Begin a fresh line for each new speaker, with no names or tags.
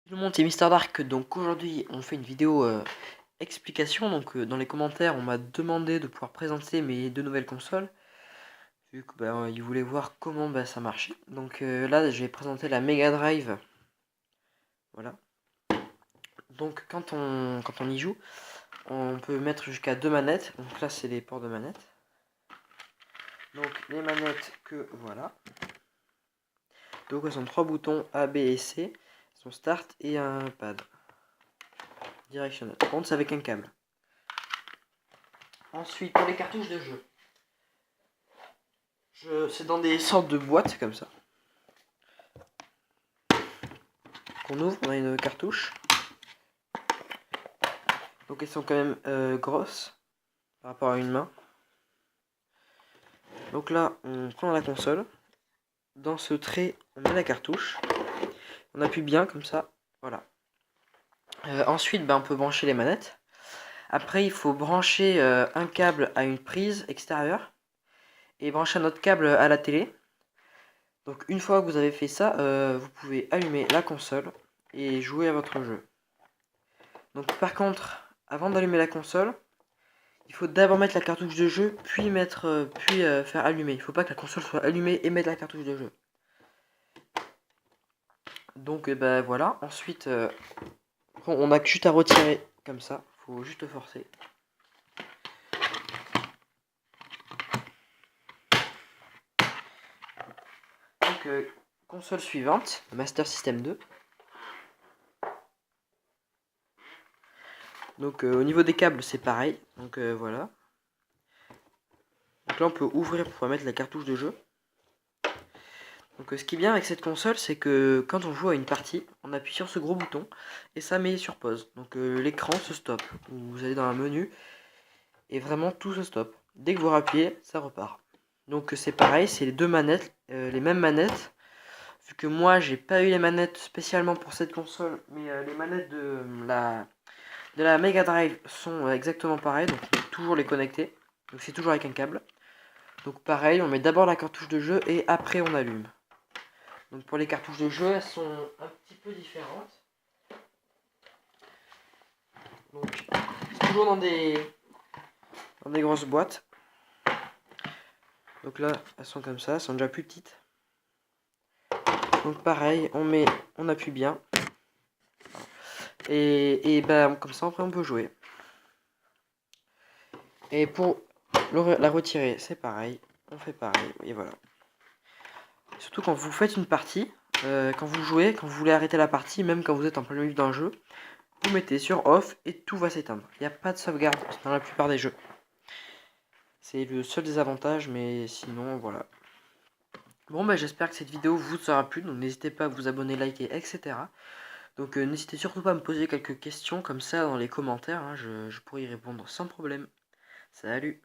Tout le monde, c'est Mister Dark. Donc aujourd'hui, on fait une vidéo explication. Donc dans les commentaires, on m'a demandé de pouvoir présenter mes deux nouvelles consoles, vu que ils voulaient voir comment ça marchait. Donc là, je vais présenter la Mega Drive. Voilà. Donc quand on y joue, on peut mettre jusqu'à 2 manettes. Donc là, c'est les ports de manettes. Donc les manettes que voilà. Donc elles sont 3 boutons A, B et C. Son start et un pad directionnel. Par contre, c'est avec un câble. Ensuite, pour les cartouches de jeu, c'est dans des sortes de boîtes comme ça qu'on ouvre. On a une cartouche. Donc elles sont quand même grosses par rapport à une main. Donc là, on prend la console. Dans ce trait, on met la cartouche. On appuie bien comme ça. Voilà. Ensuite, on peut brancher les manettes. Après, il faut brancher un câble à une prise extérieure et brancher un autre câble à la télé. Donc une fois que vous avez fait ça, vous pouvez allumer la console et jouer à votre jeu. Donc par contre, avant d'allumer la console, il faut d'abord mettre la cartouche de jeu, puis faire allumer. Il ne faut pas que la console soit allumée et mettre la cartouche de jeu. Donc voilà. Ensuite, on n'a juste à retirer comme ça. Il faut juste forcer. Donc console suivante, Master System 2. Donc au niveau des câbles, c'est pareil. Donc voilà. Donc là, on peut ouvrir pour mettre la cartouche de jeu. Donc ce qui est bien avec cette console, c'est que quand on joue à une partie, on appuie sur ce gros bouton et ça met sur pause. Donc l'écran se stoppe. Vous allez dans un menu et vraiment tout se stoppe. Dès que vous rappuyez, ça repart. Donc c'est pareil, c'est les deux manettes, les mêmes manettes. Vu que moi, j'ai pas eu les manettes spécialement pour cette console, mais les manettes de la Mega Drive sont exactement pareilles, donc on peut toujours les connecter. Donc c'est toujours avec un câble. Donc pareil, on met d'abord la cartouche de jeu et après on allume. Donc pour les cartouches de jeu, elles sont un petit peu différentes. Donc c'est toujours dans des grosses boîtes. Donc là, elles sont comme ça, elles sont déjà plus petites. Donc pareil, on appuie bien. Et comme ça, après on peut jouer. Et pour la retirer, c'est pareil. On fait pareil, et voilà. Surtout quand vous faites une partie, quand vous jouez, quand vous voulez arrêter la partie, même quand vous êtes en plein milieu d'un jeu, vous mettez sur off et tout va s'éteindre. Il n'y a pas de sauvegarde dans la plupart des jeux. C'est le seul désavantage, mais sinon, voilà. Bon, j'espère que cette vidéo vous aura plu, donc n'hésitez pas à vous abonner, liker, etc. Donc n'hésitez surtout pas à me poser quelques questions comme ça dans les commentaires, hein, je pourrai y répondre sans problème. Salut!